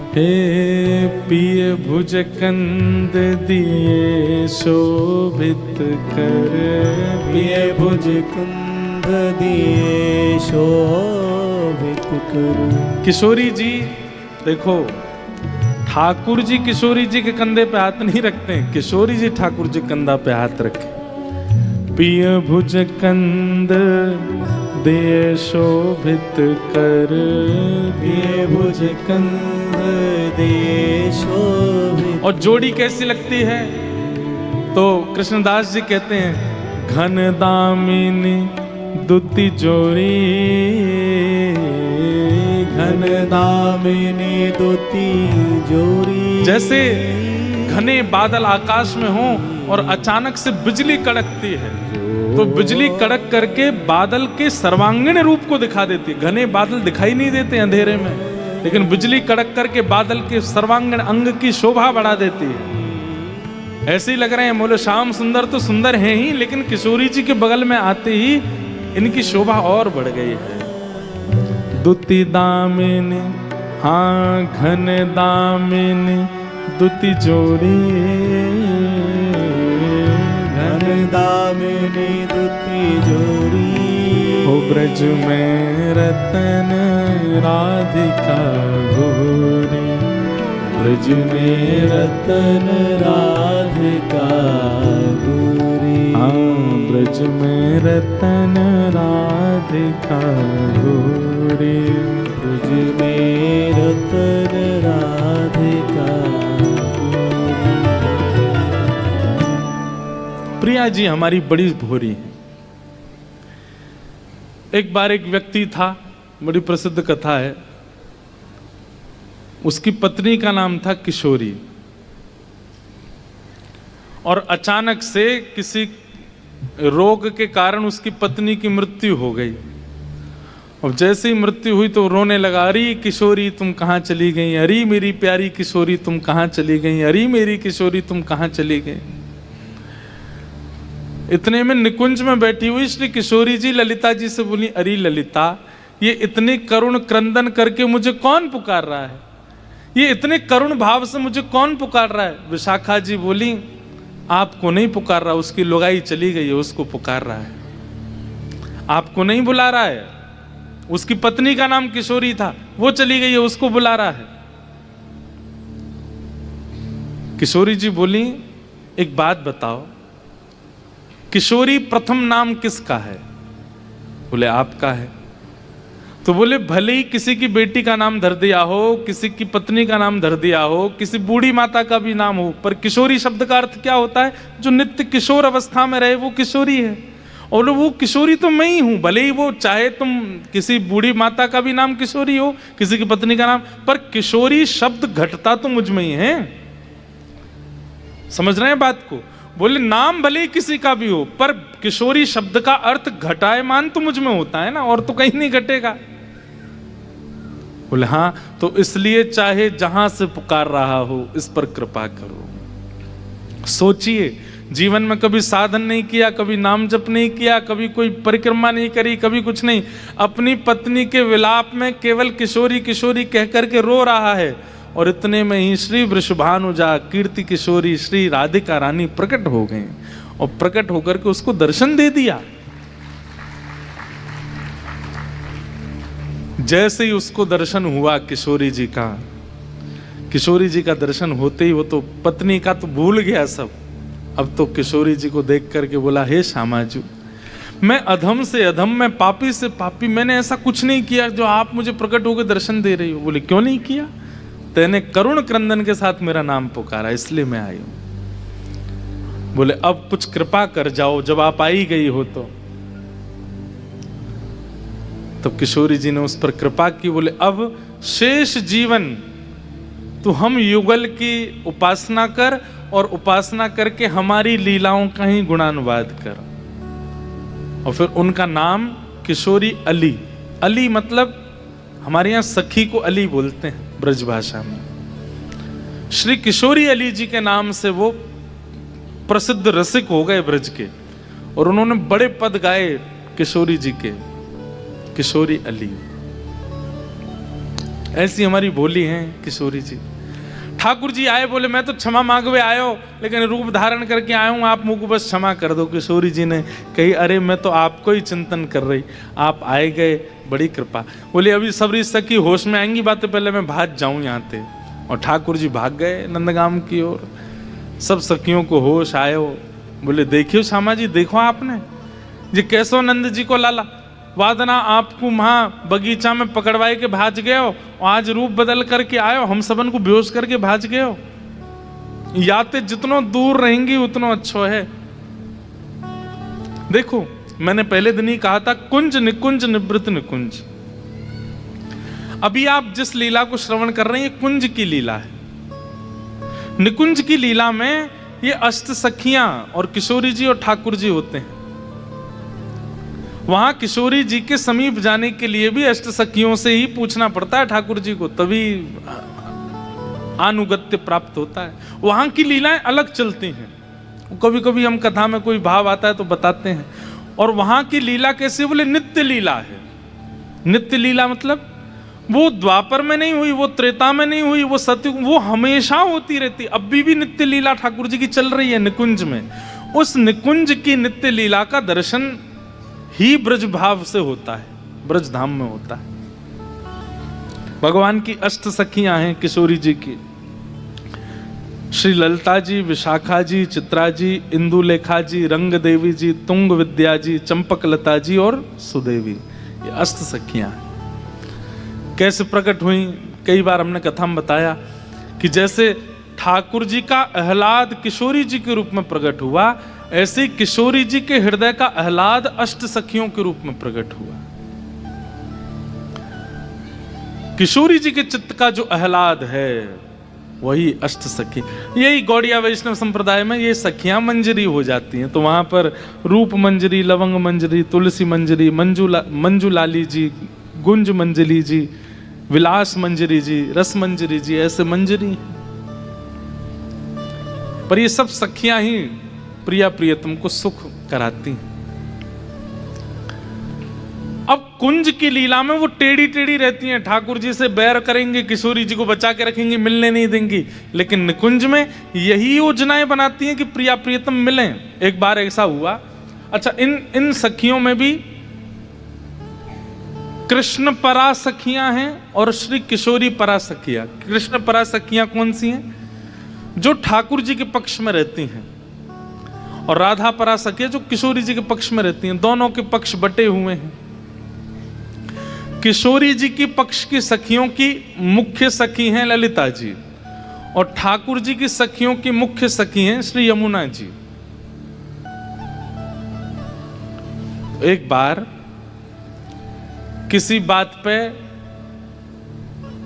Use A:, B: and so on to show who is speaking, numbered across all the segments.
A: हे पिय भुज कंद दिए शोभित कर,
B: पिय भुज कंद दिए शोभित कर।
A: किशोरी जी देखो, ठाकुर जी किशोरी जी के कंधे पे हाथ नहीं रखते हैं, किशोरी जी ठाकुर जी कंधा पे हाथ रखे। पिय भुज कंद दे शोभित कर,
B: पिय भुज कंद दे शोभित।
A: और जोड़ी कैसी लगती है? तो कृष्णदास जी कहते हैं, घन दामिनी दुति जोड़ी,
B: घन दामिनी दुति जोड़ी।
A: जैसे घने बादल आकाश में हों और अचानक से बिजली कड़कती है, तो बिजली कड़क करके बादल के सर्वांगीण रूप को दिखा देती है। घने बादल दिखाई नहीं देते अंधेरे में, लेकिन बिजली कड़क करके बादल के सर्वांगीण अंग की शोभा बढ़ा देती है। ऐसे ही लग रहे हैं, बोले श्याम सुंदर तो सुंदर हैं ही, लेकिन किशोरी जी के बगल में आते ही इनकी शोभा और बढ़ गई है। दुति दामिनी, हाँ घन दामिनी दुति जोड़ी,
B: घन दामिनी दुति जोड़ी।
A: हो ब्रज में रतन राधिका गोरी,
B: ब्रज में रतन राधिका गोरी।
A: हाँ ब्रज में रतन राधिका गोरी,
B: ब्रज में रतन राधिका गोरी।
A: प्रिया जी हमारी बड़ी भोरी है। एक बार एक व्यक्ति था, बड़ी प्रसिद्ध कथा है, उसकी पत्नी का नाम था किशोरी, और अचानक से किसी रोग के कारण उसकी पत्नी की मृत्यु हो गई। और जैसे ही मृत्यु हुई तो रोने लगा, अरे किशोरी तुम कहाँ चली गई, अरे मेरी प्यारी किशोरी तुम कहाँ चली गई, अरे मेरी किशोरी तुम कहाँ चली गई। इतने में निकुंज में बैठी हुई श्री किशोरी जी ललिता जी से बोली, अरे ललिता, ये इतने करुण क्रंदन करके मुझे कौन पुकार रहा है, ये इतने करुण भाव से मुझे कौन पुकार रहा है। विशाखा जी बोली, आपको नहीं पुकार रहा, उसकी लुगाई चली गई है, उसको पुकार रहा है, आपको नहीं बुला रहा है। उसकी पत्नी का नाम किशोरी था, वो चली गई है, उसको बुला रहा है। किशोरी जी बोली, एक बात बताओ, किशोरी प्रथम नाम किसका है? बोले आपका है। तो बोले भले ही किसी की बेटी का नाम धर दिया हो, किसी की पत्नी का नाम धर दिया हो, किसी बूढ़ी माता का भी नाम हो, पर किशोरी शब्द का अर्थ क्या होता है? जो नित्य किशोर अवस्था में रहे वो किशोरी है। और वो किशोरी तो मैं ही हूं, भले ही वो चाहे तुम किसी बूढ़ी माता का भी नाम किशोरी हो, किसी की पत्नी का नाम, पर किशोरी शब्द घटता तो मुझ में ही है। समझ रहे हैं बात को? बोले नाम भले ही किसी का भी हो, पर किशोरी शब्द का अर्थ घटायमान तो मुझ में होता है ना, और तो कहीं नहीं घटेगा। बोले हाँ, तो इसलिए चाहे जहां से पुकार रहा हो, इस पर कृपा करो। सोचिए, जीवन में कभी साधन नहीं किया, कभी नाम जप नहीं किया, कभी कोई परिक्रमा नहीं करी, कभी कुछ नहीं, अपनी पत्नी के विलाप में केवल किशोरी किशोरी कह करके रो रहा है। और इतने में ही श्री वृषभानुजा कीर्ति किशोरी श्री राधिका रानी प्रकट हो गई, और प्रकट होकर के उसको दर्शन दे दिया। जैसे ही उसको दर्शन हुआ किशोरी जी का, किशोरी जी का दर्शन होते ही वो तो पत्नी का तो भूल गया सब। अब तो किशोरी जी को देख करके बोला, हे श्यामाजू, मैं अधम से अधम, मैं पापी से पापी, मैंने ऐसा कुछ नहीं किया जो आप मुझे प्रकट होकर दर्शन दे रही हो। बोले क्यों नहीं किया? तेने करुण क्रंदन के साथ मेरा नाम पुकारा, इसलिए मैं आई हूं। बोले अब कुछ कृपा कर जाओ, जब आप आई गई हो तो। तब किशोरी जी ने उस पर कृपा की। बोले अब शेष जीवन तू हम युगल की उपासना कर, और उपासना करके हमारी लीलाओं का ही गुणानुवाद कर। और फिर उनका नाम किशोरी अली, अली मतलब हमारे यहां सखी को अली बोलते हैं ब्रज भाषा में। श्री किशोरी अली जी के नाम से वो प्रसिद्ध रसिक हो गए ब्रज के, और उन्होंने बड़े पद गाए किशोरी जी के, किशोरी अली। ऐसी हमारी भोली हैं किशोरी जी। ठाकुर जी आए, बोले मैं तो क्षमा मांगवे आयो, लेकिन रूप धारण करके आया हूँ, आप मुझको बस क्षमा कर दो। किशोरी जी ने कही, अरे मैं तो आपको ही चिंतन कर रही, आप आए गए, बड़ी कृपा। बोले अभी सबरी सखी होश में आएंगी बातें, पहले मैं भाग जाऊं यहाँ से। और ठाकुर जी भाग गए नंदगाम की ओर। सब सखियों को होश आयो। बोले देखियो श्यामा जी, देखो आपने जी कैसो नंद जी को लाला वादना आपको वहाँ बगीचा में पकड़वाए के भाज गए हो, आज रूप बदल करके आयो, हम सबन को बेहोश करके भाज गए हो। याते जितनो दूर रहेंगी उतनो अच्छो है। देखो मैंने पहले दिन ही कहा था, कुंज निकुंज निवृत्त निकुंज। अभी आप जिस लीला को श्रवण कर रहे हैं, ये कुंज की लीला है। निकुंज की लीला में ये अष्ट सखियां और किशोरी जी और ठाकुर जी होते हैं। वहां किशोरी जी के समीप जाने के लिए भी अष्ट सखियों से ही पूछना पड़ता है ठाकुर जी को, तभी अनुगत्य प्राप्त होता है। वहां की लीलाएं अलग चलती हैं। कभी कभी हम कथा में कोई भाव आता है तो बताते हैं। और वहां की लीला कैसे, बोले नित्य लीला है। नित्य लीला मतलब वो द्वापर में नहीं हुई, वो त्रेता में नहीं हुई, वो सत्य, वो हमेशा होती रहती। अभी भी नित्य लीला ठाकुर जी की चल रही है निकुंज में। उस निकुंज की नित्य लीला का दर्शन ही ब्रज भाव से होता है, ब्रज धाम में होता है। भगवान की अष्ट सखियां हैं किशोरी जी की, श्री ललिता जी, विशाखा जी, चित्रा जी, इंदुलेखा जी, रंग देवी जी, तुंग विद्या जी, चंपकलता जी और सुदेवी। ये अष्ट सखियां हैं। कैसे प्रकट हुई, कई बार हमने कथा में बताया कि जैसे ठाकुर जी का आह्लाद किशोरी जी के रूप में प्रकट हुआ, ऐसे ही किशोरी जी के हृदय का आह्लाद अष्ट सखियों के रूप में प्रकट हुआ। किशोरी जी के चित्त का जो आह्लाद है वही अष्ट सखी। यही गौड़िया वैष्णव संप्रदाय में ये सखियां मंजरी हो जाती हैं। तो वहां पर रूप मंजरी, लवंग मंजरी, तुलसी मंजरी, मंजुलाली जी, गुंज मंजरी जी, विलास मंजरी जी, रस मंजरी जी, ऐसे मंजरी। पर ये सब सखियां ही प्रिया प्रियतम को सुख कराती हैं। अब कुंज की लीला में वो टेढ़ी टेढ़ी रहती हैं, ठाकुर जी से बैर करेंगे, किशोरी जी को बचा के रखेंगी, मिलने नहीं देंगी। लेकिन निकुंज में यही योजनाएं बनाती हैं कि प्रिया प्रियतम मिलें। एक बार ऐसा हुआ, अच्छा इन सखियों में भी कृष्ण परा सखियां हैं और श्री किशोरी परा सखियां। कृष्ण परा सखियां कौन सी हैं? जो ठाकुर जी के पक्ष में रहती हैं, और राधा परा सखियां जो किशोरी जी के पक्ष में रहती हैं। दोनों के पक्ष बटे हुए हैं। किशोरी जी की पक्ष की सखियों की मुख्य सखी हैं ललिता जी, और ठाकुर जी की सखियों की मुख्य सखी हैं श्री यमुना जी। एक बार किसी बात पे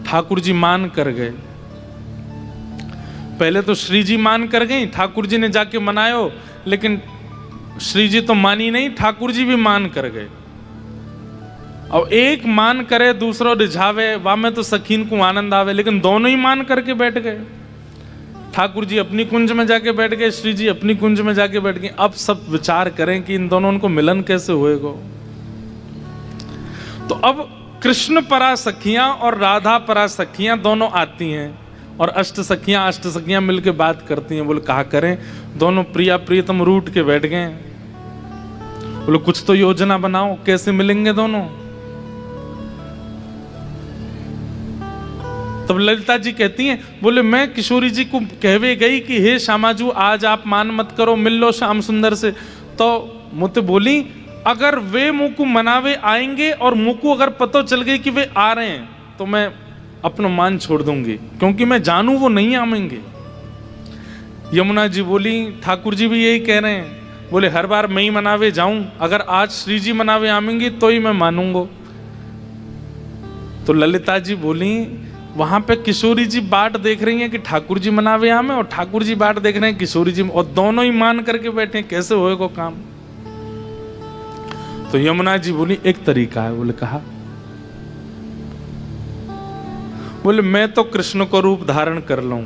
A: ठाकुर जी मान कर गए। पहले तो श्री जी मान कर गई, ठाकुर जी ने जाके मनायो, लेकिन श्री जी तो मानी नहीं, ठाकुर जी भी मान कर गए। अब एक मान करे दूसरा रिझावे, वाह में तो सखीन को आनंद आवे, लेकिन दोनों ही मान करके बैठ गए। ठाकुर जी अपनी कुंज में जाके बैठ गए, श्री जी अपनी कुंज में जाके बैठ गए। अब सब विचार करें कि इन दोनों को मिलन कैसे होएगा। तो अब कृष्ण परा सखियां और राधा परा सखियां दोनों आती हैं, और अष्ट सखियां मिलके बात करती हैं। बोले कहा करें, दोनों प्रिया प्रियतम रूठ के बैठ गए। बोले कुछ तो योजना बनाओ, कैसे मिलेंगे दोनों। तब ललिता जी कहती हैं, बोले मैं किशोरी जी को कहवे गई कि हे श्यामाजू आज आप मान मत करो, मिल लो श्याम सुंदर से। तो मुझे बोली अगर वे मुझको मनावे आएंगे और मुझको अगर पता चल गई कि वे आ रहे हैं तो मैं अपना मान छोड़ दूंगी, क्योंकि मैं जानू वो नहीं आएंगे। यमुना जी बोली ठाकुर जी भी यही कह रहे हैं। बोले हर बार मैं ही मनावे जाऊं, अगर आज श्री जी मनावे आएंगे तो ही मैं मानूंगा। तो ललिता जी बोली वहां पे किशोरी जी बाट देख रही हैं कि ठाकुर जी मनावे आमे, और ठाकुर जी बाट देख रहे हैं किशोरी जी, और दोनों ही मान करके बैठे, कैसे होएगा काम। तो यमुना जी बोली एक तरीका है। बोले कहा, बोले मैं तो कृष्ण को रूप धारण कर लूं,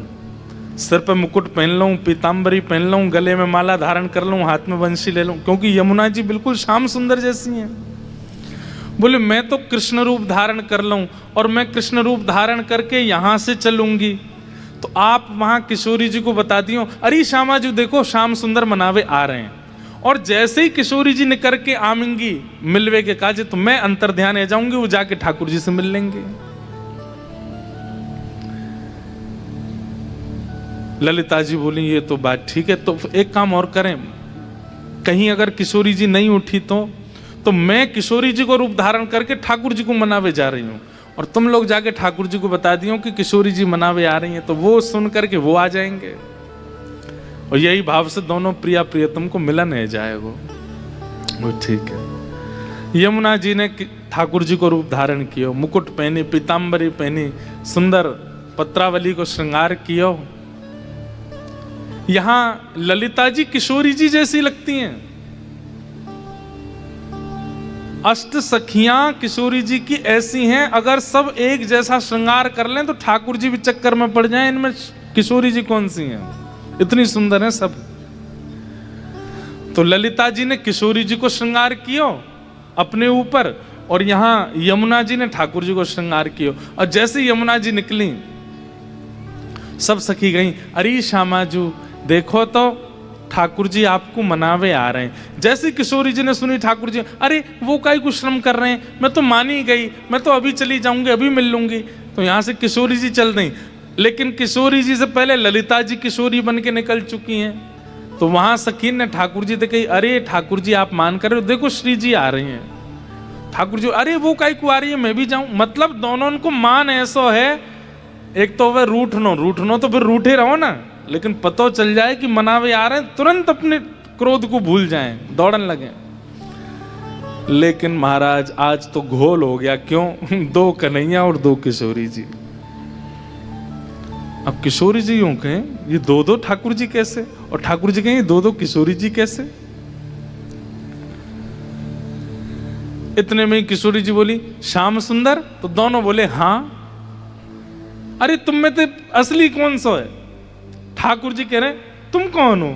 A: सिर पे मुकुट पहन लूं, पीतांबरी पहन लूं, गले में माला धारण कर लूं, हाथ में बंशी ले लूं, क्योंकि यमुना जी बिल्कुल श्याम सुंदर जैसी हैं। बोले मैं तो कृष्ण रूप धारण कर लूं और मैं कृष्ण रूप धारण करके यहां से चलूंगी, तो आप वहां किशोरी जी को बता दियो, अरे श्यामा जी देखो श्याम सुंदर मनावे आ रहे हैं, और जैसे ही किशोरी जी ने करके आमेंगी मिलवे के काजे, तो मैं अंतर ध्यान रह जाऊंगी, वो जाके ठाकुर जी से मिल लेंगे। ललिता जी बोली ये तो बात ठीक है, तो एक काम और करें, कहीं अगर किशोरी जी नहीं उठी तो मैं किशोरी जी को रूप धारण करके ठाकुर जी को मनावे जा रही हूं, और तुम लोग जाके ठाकुर जी को बता दियो कि किशोरी जी मनावे आ रही हैं, तो वो सुन करके वो आ जाएंगे, और यही भाव से दोनों प्रिया प्रियतम को मिलन है जाएगा। वो ठीक है। यमुना जी ने ठाकुर जी को रूप धारण किया, मुकुट पहनी, पीताम्बरी पहनी, सुंदर पत्रावली को श्रृंगार किया। यहां ललिता जी किशोरी जी जैसी लगती हैं। अष्ट सखियां किशोरी जी की ऐसी हैं, अगर सब एक जैसा श्रृंगार कर लें तो ठाकुर जी भी चक्कर में पड़ जाएं, इनमें किशोरी जी कौन सी हैं, इतनी सुंदर हैं सब। तो ललिता जी ने किशोरी जी को श्रृंगार किया अपने ऊपर, और यहां यमुना जी ने ठाकुर जी को श्रृंगार किया। और जैसे यमुना जी निकली, सब सखी गई, अरे श्यामा जी देखो तो ठाकुर जी आपको मनावे आ रहे हैं। जैसे किशोरी जी ने सुनी ठाकुर जी, अरे वो काहे कुछ श्रम कर रहे हैं, मैं तो मान ही गई, मैं तो अभी चली जाऊंगी, अभी मिल लूंगी। तो यहां से किशोरी जी चल रही, लेकिन किशोरी जी से पहले ललिता जी किशोरी बन के निकल चुकी हैं। तो वहां सखीन ने ठाकुर जी से कही, अरे ठाकुर जी आप मान कर रहे हो, देखो श्री जी आ रही हैं। ठाकुर जी, अरे वो काहे को आ रही है, मैं भी जाऊं। मतलब दोनों को मान ऐसा है, एक तो वह रूठनो तो फिर रूठे रहो ना, लेकिन पता चल जाए कि मनावे आ रहे हैं, तुरंत अपने क्रोध को भूल जाएं, दौड़न लगे। लेकिन महाराज आज तो घोल हो गया, क्यों? 2 कन्हैया और 2 किशोरी जी। अब किशोरी जी यूं कहें, ये 2 ठाकुर जी कैसे, और ठाकुर जी कहें 2 किशोरी जी कैसे? इतने में किशोरी जी बोली, श्याम सुंदर, तो दोनों बोले हाँ। अरे तुम में तो असली कौन सा है? ठाकुर जी कह रहे तुम कौन हो?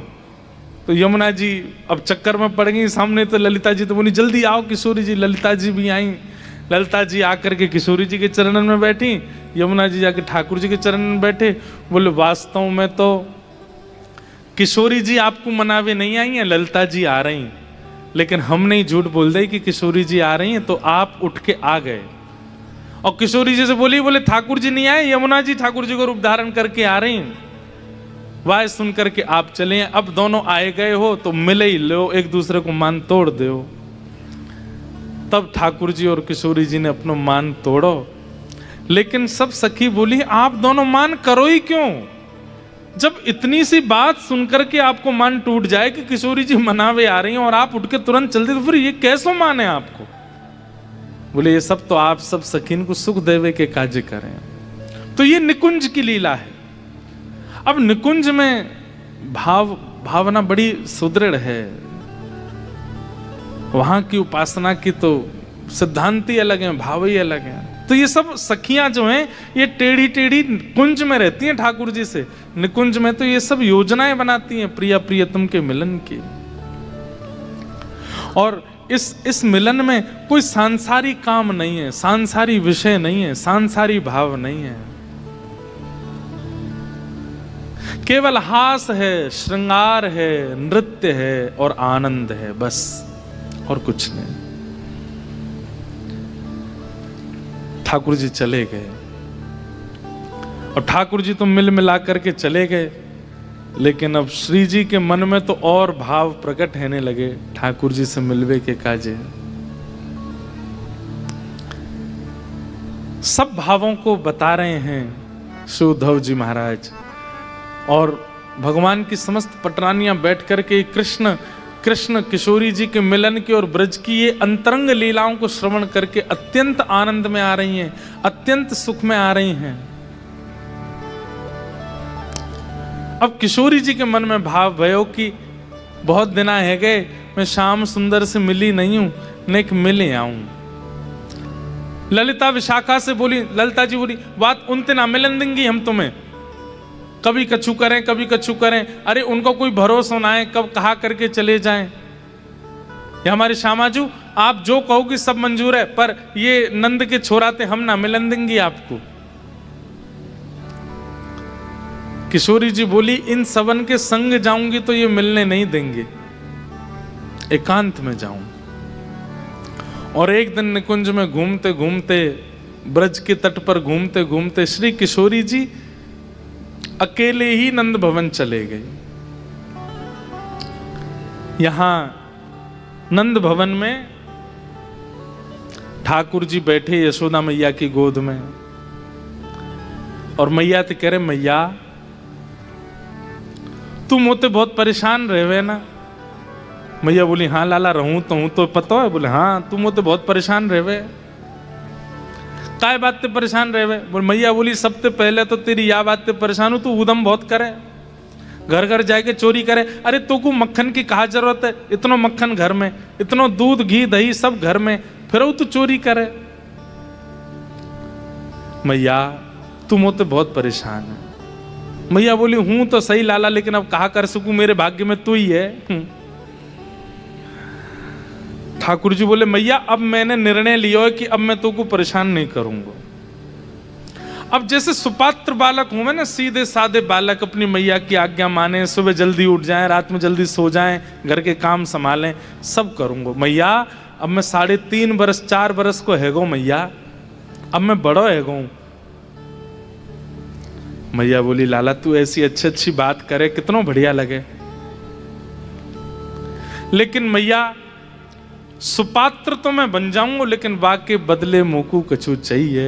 A: तो यमुना जी अब चक्कर में पड़ गई सामने। तो ललिता जी तो बोली जल्दी आओ किशोरी जी। ललिता जी भी आई। ललिता जी आकर के किशोरी जी के चरणन में बैठी, यमुना जी जाके ठाकुर जी के चरणन में बैठे। बोले वास्तव में तो किशोरी जी आपको मनावे नहीं आई हैं, ललिता जी आ रही, लेकिन हमने ही झूठ बोल दिया कि किशोरी जी आ रही हैं, तो आप उठ के आ गए। और किशोरी जी से बोले ठाकुर जी नहीं आए, यमुना जी ठाकुर जी को रूप धारण करके आ रही हैं। वाह सुन करके आप चले। अब दोनों आए गए हो तो मिले ही लो, एक दूसरे को मान तोड़ दो। तब ठाकुर जी और किशोरी जी ने अपना मान तोड़ो। लेकिन सब सखी बोली आप दोनों मान करो ही क्यों? जब इतनी सी बात सुनकर के आपको मान टूट जाए कि किशोरी जी मनावे आ रही हैं और आप उठ के तुरंत चलते, तो फिर ये कैसो मान है आपको? बोले ये सब तो आप सब सखीन को सुख देवे के कार्य करें। तो ये निकुंज की लीला है। अब निकुंज में भावना बड़ी सुदृढ़ है। वहां की उपासना की तो सिद्धांत ही अलग हैं, भाव ही अलग हैं। तो ये सब सखियां जो हैं ये टेढ़ी टेढ़ी कुंज में रहती हैं ठाकुर जी से। निकुंज में तो ये सब योजनाएं बनाती हैं प्रिया प्रियतम के मिलन की। और इस मिलन में कोई सांसारिक काम नहीं है, सांसारिक विषय नहीं है, सांसारिक भाव नहीं है। केवल हास है, श्रृंगार है, नृत्य है और आनंद है, बस और कुछ नहीं। ठाकुर जी चले गए और ठाकुर जी तो मिल मिला करके चले गए, लेकिन अब श्री जी के मन में तो और भाव प्रकट होने लगे ठाकुर जी से मिलवे के काजे। सब भावों को बता रहे हैं श्री उद्धव जी महाराज। और भगवान की समस्त पटरानियां बैठ करके कृष्ण किशोरी जी के मिलन की और ब्रज की ये अंतरंग लीलाओं को श्रवण करके अत्यंत आनंद में आ रही हैं, अत्यंत सुख में आ रही हैं। अब किशोरी जी के मन में भाव भयो कि बहुत दिना है गए, मैं श्याम सुंदर से मिली नहीं हूं, नेक मिले आऊं। ललिता विशाखा से बोली, ललिता जी बोली बात उनते ना मिलन देंगी हम तुम्हें, कभी कछु करें कभी कछु करें। अरे उनको कोई भरोसा ना है, कब कहा करके चले जाएं। या हमारे श्यामाजू आप जो कहोगे सब मंजूर है, पर ये नंद के छोराते हम ना मिलन देंगे आपको। किशोरी जी बोली इन सबन के संग जाऊंगी तो ये मिलने नहीं देंगे, एकांत में जाऊं। और एक दिन निकुंज में घूमते घूमते, ब्रज के तट पर घूमते घूमते श्री किशोरी जी अकेले ही नंद भवन चले गए। यहां नंद भवन में ठाकुर जी बैठे यशोदा मैया की गोद में, और मैया तो कह रहे मैया तुम होते बहुत परेशान रहे ना। मैया बोली हाँ लाला रहूं तो पता है। बोले हाँ तुम होते बहुत परेशान रहे, काय बात ते परेशान रहे। बोले मैया बोली सबसे पहले तो तेरी या बात ते परेशान हूं, तू उदम बहुत करे, घर घर जाके चोरी करे। अरे तो को मक्खन की कहा जरूरत है, इतनो मक्खन घर में, इतनो दूध घी दही सब घर में, फिर वो तू चोरी करे। मैया तुम होते बहुत परेशान है। मैया बोली हूं तो सही लाला, लेकिन अब कहा कर सकूं, मेरे भाग्य में तू ही है। ठाकुर जी बोले मैया अब मैंने निर्णय लिया है कि अब मैं तो को परेशान नहीं करूंगा। अब जैसे सुपात्र बालक हूं मैं ना, सीधे साधे बालक अपनी मैया की आज्ञा माने, सुबह जल्दी उठ जाएं, रात में जल्दी सो जाएं, घर के काम संभालें, सब करूंगा। मैया अब मैं 3.5 बरस 4 बरस को है गो मैया, अब मैं बड़ो है गो। मैया बोली लाला तू ऐसी अच्छी अच्छी बात करे कितनो बढ़िया लगे, लेकिन मैया सुपात्र तो मैं बन जाऊंगा, लेकिन वाके बदले मोकू कछु चाहिए।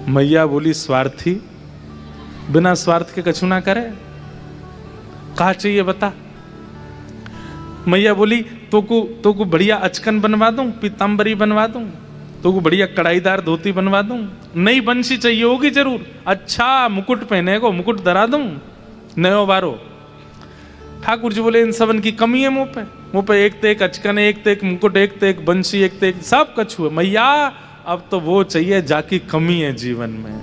A: मैया बोली स्वार्थी बिना स्वार्थ के कछु ना करे, कहा चाहिए बता। मैया बोली तो को बढ़िया अचकन बनवा दूं, पीतांबरी बनवा दूं, तो को बढ़िया कढ़ाईदार धोती बनवा दूं, नई बंशी चाहिए होगी जरूर, अच्छा मुकुट पहने को मुकुट धरा दूं नयो बारो। ठाकुर जी बोले इन सबन की कमी है मुंह पे एक ते एक अचकन, एक ते एक मुकुट, एक ते एक बंशी, एक ते एक सब कछु है। मैया अब तो वो चाहिए जाकी कमी है जीवन में।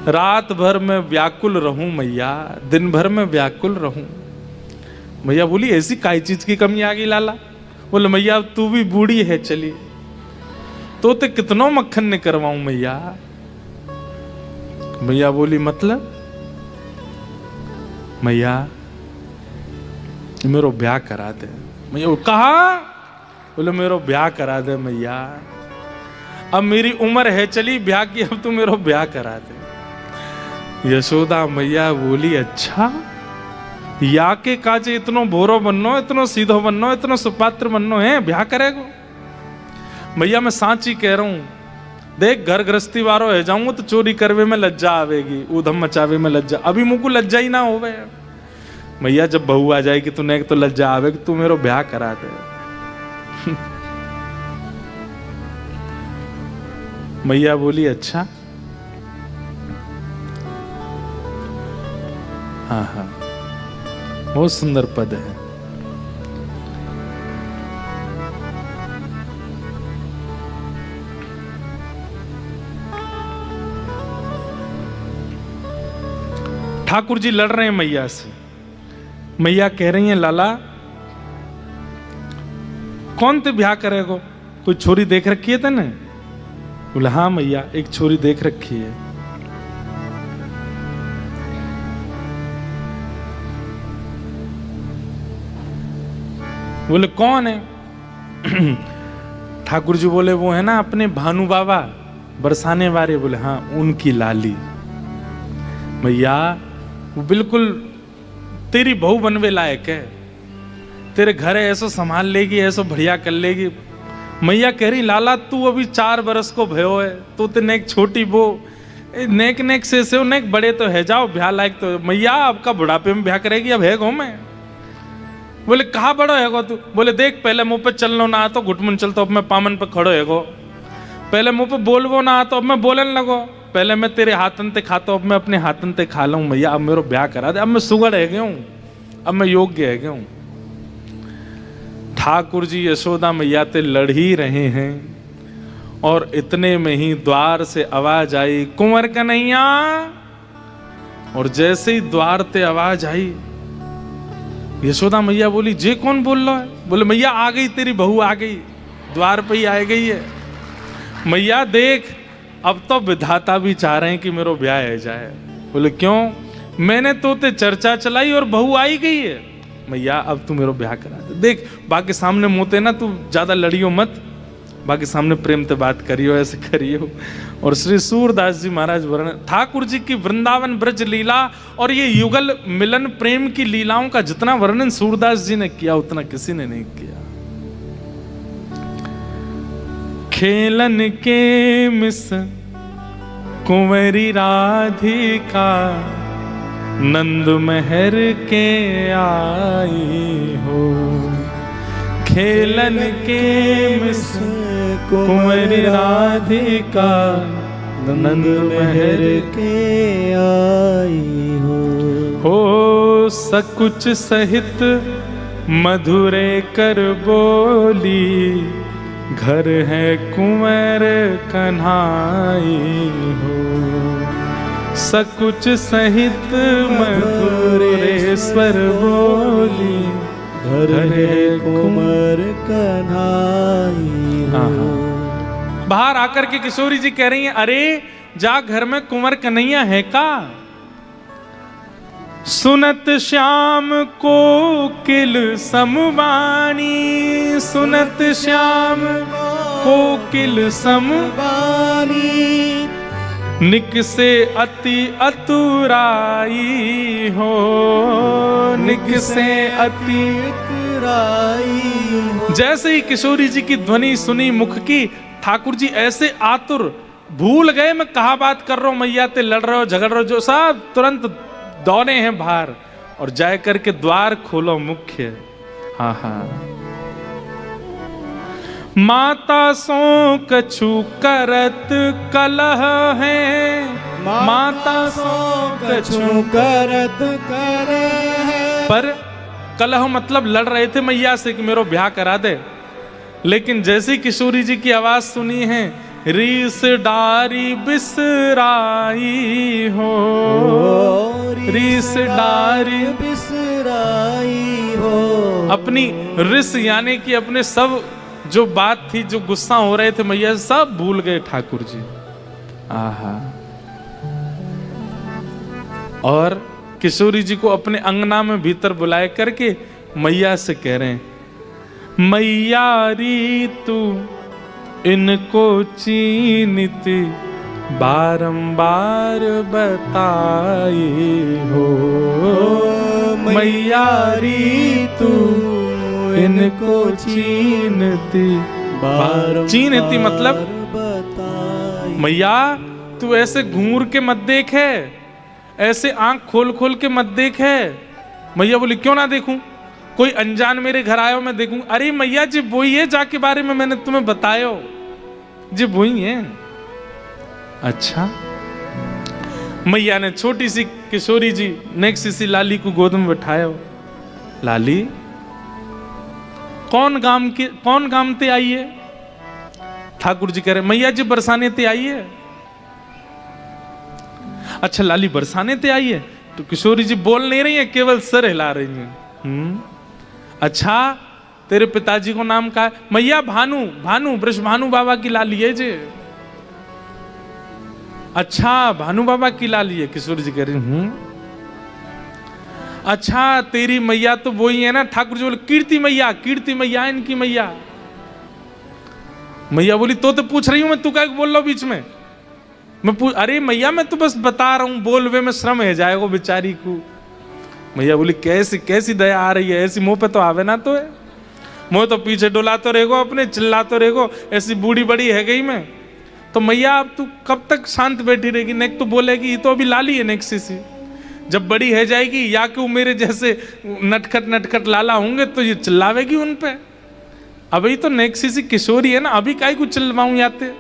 A: रात भर में व्याकुल रहूं मैया, दिन भर में व्याकुल रहूं। मैया बोली ऐसी काई चीज की कमी आ गई लाला। बोले मैया तू भी बूढ़ी है चली, तो ते कितनों मक्खन ने करवाऊं मैया। मैया बोली मतलब। मैया मेरो ब्याह करा दे। मैया कहा? बोले मेरो ब्याह करा दे मैया, अब मेरी उम्र है चली ब्याह की, अब तू मेरो ब्याह करा दे। यशोदा मैया बोली अच्छा या के काजे इतनो भोरो बननो, इतनो सीधो बननो, इतनो सुपात्र बननो है, ब्याह करेगो। मैया मैं सांची कह रहा हूं, देख घर गृहस्थी वारो है जाऊंगा तो चोरी करवे में लज्जा आवेगी, ऊधम मचावे में लज्जा, अभी मुझको लज्जा ही ना होवे। मैया जब बहू आ जाएगी तो नेक तो लज्जा आवेगी, तू मेरो ब्याह करा दे। मैया बोली अच्छा हाँ हाँ बहुत सुंदर पद है। ठाकुर जी लड़ रहे हैं मैया से। मैया कह रही हैं लाला कौन ते ब्याह करेगो, कोई छोरी देख रखी है तेने? बोले हाँ मैया एक छोरी देख रखी है। बोले कौन है? ठाकुर जी बोले वो है ना अपने भानु बाबा बरसाने वाले। बोले हाँ उनकी लाली। मैया वो बिल्कुल तेरी बहू बनवे लायक है, तेरे घर ऐसो संभाल लेगी, ऐसो बढ़िया कर लेगी। मैया कह रही लाला तू अभी 4 बरस को भयो है, तो ते नेक छोटी वो नेक नेक से नेक बड़े तो है जाओ ब्याह लायक। तो मैया आपका बुढ़ापे में ब्याह करेगी, अब है गो मैं। बोले कहा बड़ो है गो तू? बोले देख पहले मुंह पे चलनो ना तो घुटमुन चलतो, अब मैं पामन पे खड़ो है गो। पहले मुंह पे बोलवो ना तो अब मैं बोलन लगो। पहले मैं तेरे हाथन ते खाता, अब मैं अपने हाथन ते खा लूं। मैया अब मेरा ब्याह करा दे, अब मैं सुगड़ है गया हूं, अब मैं योग्य है गया हूं। ठाकुर जी यशोदा मैया ते लड़ ही रहे हैं और इतने में ही द्वार से आवाज आई कुंवर कन्हैया। और जैसे ही द्वार ते आवाज आई यशोदा मैया बोली जे कौन बोल रहा है? बोले मैया आ गई, तेरी बहू आ गई, द्वार पे ही आ गई है। मैया देख, अब तो विधाता भी चाह रहे हैं कि मेरा ब्याह हो जाए। बोले क्यों? मैंने तो ते चर्चा चलाई और बहू आई गई है। मैया अब तू मेरा ब्याह करा दे। देख बाकी सामने मोते ना, तू ज्यादा लड़ियो मत, बाकी सामने प्रेम से बात करियो, ऐसे करियो। और श्री सूरदास जी महाराज वर्णन, ठाकुर जी की वृंदावन ब्रज लीला और ये युगल मिलन प्रेम की लीलाओं का जितना वर्णन सूरदास जी ने किया उतना किसी ने नहीं किया। खेलन के मिस कुंवरी राधिका, नंद महर के आई हो। खेलन के मिस कुंवरी राधिका, नंद महर
B: के आई हो।
A: सकुच सहित मधुरे कर बोली, घर है कुंवर कन्हाई हो। सकुच सहित मधुरे स्वर बोली,
B: घर है कुंवर कन्हाई हो।
A: बाहर आकर के किशोरी जी कह रही हैं, अरे जा घर में कुंवर कन्हैया है का? सुनत श्याम को किल समवाणी, सुनत श्याम को किल समवाणी, निकसे अति अतुराई हो। निकसे अति अतुराई हो। जैसे ही किशोरी जी की ध्वनि सुनी मुख की, ठाकुर जी ऐसे आतुर, भूल गए मैं कहा बात कर रहा हूं, मैया ते लड़ रहे हो, झगड़ रहे हो, जो सब तुरंत दौड़े हैं बाहर और जाए करके द्वार खोलो मुख्य। हाँ हाँ। माता सो कछु करत कलह है, माता सो कछु
B: करत कर है।
A: पर कलह मतलब लड़ रहे थे मैया से कि मेरा ब्याह करा दे। लेकिन जैसे किशोरी जी की आवाज सुनी है, रीस डारी बिसराई हो। रीस डारी
B: बिसराई हो।
A: अपनी रिस यानी कि अपने सब जो बात थी, जो गुस्सा हो रहे थे मैया से, सब भूल गए ठाकुर जी। आहा। और किशोरी जी को अपने अंगना में भीतर बुलाए करके मैया से कह रहे हैं, मैया री तू इनको चीनित बारंबार बताई हो। मैया री तू इनको चीनती, चीनती मतलब मैया तू ऐसे घूर के मत देख है, ऐसे आंख खोल खोल के मत देख है। मैया बोली क्यों ना देखूं, कोई अनजान मेरे घर आयो मैं देखूं। अरे मैया जी वही है जाके बारे में मैंने तुम्हें बतायो, जी वही है। अच्छा। मैया ने छोटी सी किशोरी जी नेक्स्ट सी लाली को गोद में बैठाया। लाली कौन गाम ते आई है? ठाकुर जी कह रहे मैया जी बरसाने ते आई है। अच्छा लाली बरसाने ते आई है? तो किशोरी जी बोल नहीं रही है, केवल सर हिला रही है। अच्छा तेरे पिताजी को नाम का है? मैया भानु, भानु वृषभानु बाबा की लाली है जे। अच्छा भानु बाबा की लाली है? किशोरी जी कह रही अच्छा तेरी मैया तो वही है ना? ठाकुर जी बोले कीर्ति मैया, कीर्ति मैया इनकी मैया। मैया बोली तो पूछ रही हूं मैं, तू क्या बोल रहा हूं बीच में? मैं अरे मैया मैं तो बस बता रहा हूं, बोलवे में श्रम है जाएगा बेचारी को। मैया बोली कैसी कैसी दया आ रही है, ऐसी मुंह पे तो आवे ना तो है, मुंह तो पीछे डुला तो रहेगो, अपने चिल्ला तो रहेगो, ऐसी बूढ़ी बड़ी है गई मैं तो। मैया अब तू कब तक शांत बैठी रहेगी? नेक तो बोलेगी ये तो अभी लाली है नेक सी, जब बड़ी है जाएगी या कि वो मेरे जैसे नटखट नटखट लाला होंगे तो ये चिल्लावेगी उन पे। अभी तो नेक्सी सी किशोरी है ना, अभी काहे को चिल्लाऊं याते?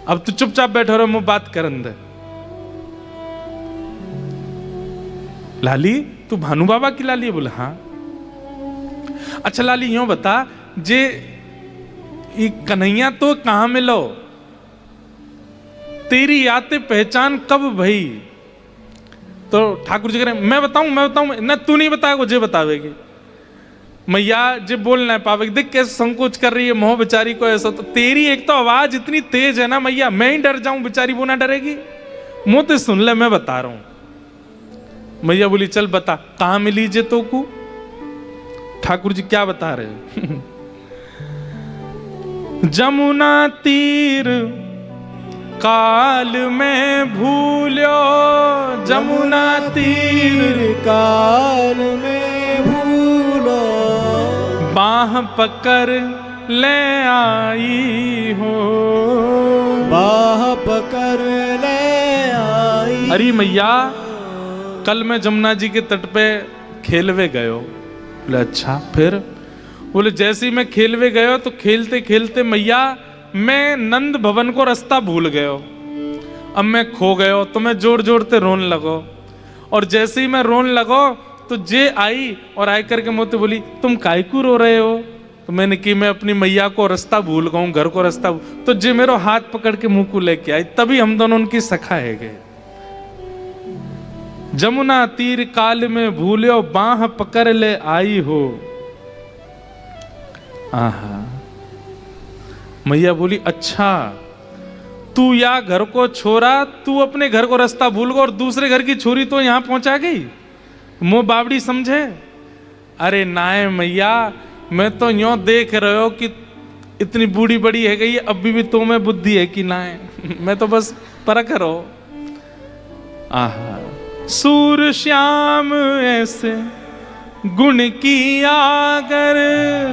A: अब तू चुपचाप बैठो रहो, मुंह बात करन दे। लाली तू भानु बाबा की लाली है? बोले हाँ। अच्छा लाली यूं बता, जे ये कन्हैया तो कहां मिलो? तेरी याते पहचान कब भई? तो ठाकुर जी कह रहे मैं बताऊं ना, तू नहीं बताएगा, जे बतावेगी। मैया जे बोल ना पावेगी, देख कैसे संकोच कर रही है, मोह बेचारी को ऐसा। तो तेरी एक तो आवाज इतनी तेज है ना मैया, मैं ही डर जाऊं, बेचारी वो ना डरेगी। मुंह ते सुन ले, मैं बता रहा हूं। मैया बोली चल बता, कहां मिली जे तो को? ठाकुर जी क्या बता रहे हैं? जमुना तीर काल में भूलो, जमुना तीर
B: काल में भूलो,
A: बाह पकड़ ले आई हो,
B: बाह पकड़ ले आई।
A: अरे मैया कल मैं जमुना जी के तट पे खेलवे गयो। बोले अच्छा फिर? बोले जैसे ही मैं खेलवे गयो तो खेलते खेलते मैया मैं नंद भवन को रास्ता भूल गयो। अब मैं खो गयो तो मैं जोर जोर से रोन लगो, और जैसे ही मैं रोन लगो तो जे आई और आई करके मुझसे बोली तुम काहे को रो रहे हो? तो मैंने कि मैं अपनी मैया को रास्ता भूल गऊं, घर को रास्ता। तो जे मेरो हाथ पकड़ के मुंह को लेके आई, तभी हम दोनों उनकी सखा है गए। जमुना तीर काल में भूल्यो, बाह पकड़ ले आई हो। आहा, मैया बोली अच्छा तू या घर को छोरा, तू अपने घर को रास्ता भूल गया और दूसरे घर की छोरी तो यहां पहुंचा गई, मुंह बावड़ी समझे? अरे नाय मैया, मैं तो यूं देख रहे हो कि इतनी बूढ़ी बड़ी है गई, अभी भी तो में बुद्धि है कि ना है? मैं तो बस परख रहो। आहा, सूर श्याम ऐसे गुण की आगर,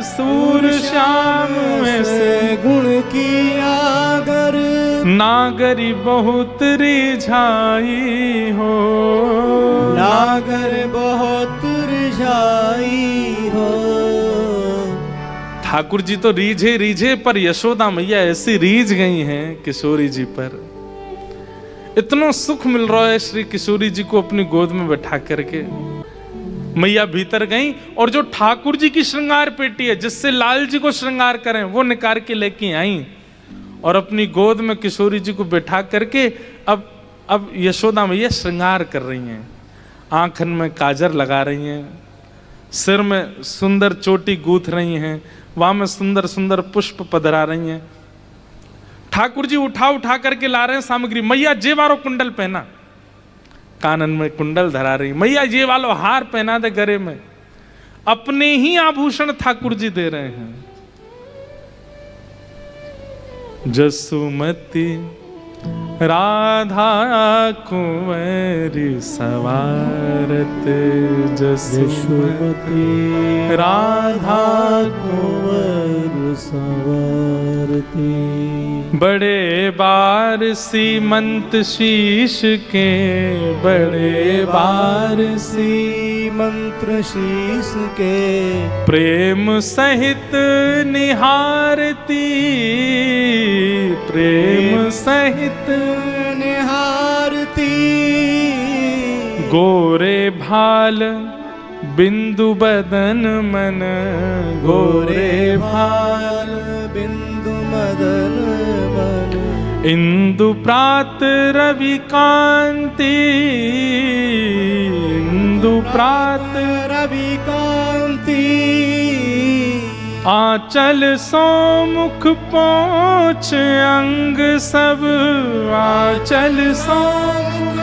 A: सूर श्याम ऐसे
B: गुण की आगर,
A: नागरी बहुत रिझाई हो,
B: नागर बहुत रिझाई हो।
A: ठाकुर जी तो रीझे रीझे, पर यशोदा मैया ऐसी रीझ गई हैं किशोरी जी पर। इतना सुख मिल रहा है श्री किशोरी जी को अपनी गोद में बैठा करके। मैया भीतर गई और जो ठाकुर जी की श्रृंगार पेटी है जिससे लाल जी को श्रृंगार करें, वो निकाल के लेके आई और अपनी गोद में किशोरी जी को बैठा करके अब यशोदा मैया श्रृंगार कर रही हैं। आंखन में काजर लगा रही हैं, सिर में सुंदर चोटी गूंथ रही हैं, वहां में सुंदर सुंदर पुष्प पधरा रही हैं। ठाकुर जी उठा उठा करके ला रहे हैं सामग्री। मैया जे वालो कुंडल पहना, कानन में कुंडल धरा रही। मैया ये वालो हार पहना दे गले में। अपने ही आभूषण ठाकुर जी दे रहे हैं। जसुमती राधा कुंवरी सवारत, जसुमती राधा कुंवर
B: सवारती।
A: बड़े बार सीमंत शीश के, बड़े बार
B: मंत्र शीश के,
A: प्रेम सहित निहारती, प्रेम सहित
B: निहारती।
A: गोरे भाल बिंदु बदन मन, गोरे भाल
B: बिंदु मदन मन।
A: इंदु प्रात रवि कांति, इंदु प्रात
B: रवि कांति।
A: आंचल सो मुख पहुँच अंग सब, आंचल सो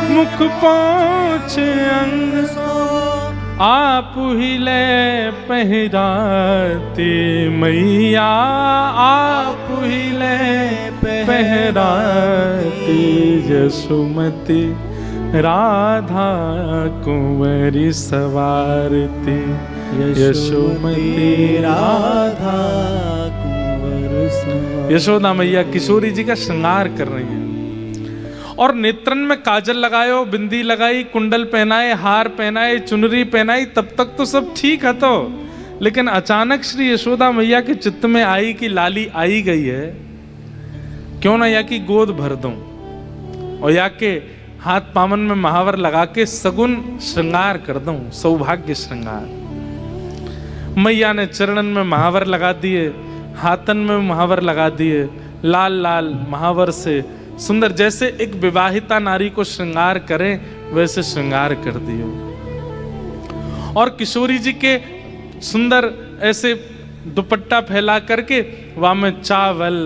A: मुख पहुँच अंग आप हिले पहराती। मैया आप हिले पहराती, यशोमती राधा कुंवरी सवारती, यशोमती
B: राधा कुंवर सवारती।
A: यशोदा मैया किशोरी जी का श्रृंगार कर रही हैं और नेत्रन में काजल लगायो, बिंदी लगाई, कुंडल पहनाए, हार पहनाए, चुनरी पहनाई। तब तक तो सब ठीक है तो, लेकिन अचानक श्री यशोदा मैया के चित्त में आई कि लाली आई गई है, क्यों ना या की गोद भर दूं और या के हाथ पामन में महावर लगा के सगुन श्रृंगार कर दूं, सौभाग्य श्रृंगार। मैया ने चरणन में महावर लगा दिए, हाथन में महावर लगा दिए, लाल लाल महावर से सुंदर, जैसे एक विवाहिता नारी को श्रृंगार करें वैसे श्रृंगार कर दियो। और किशोरी जी के सुंदर ऐसे दुपट्टा फैला करके वहाँ में चावल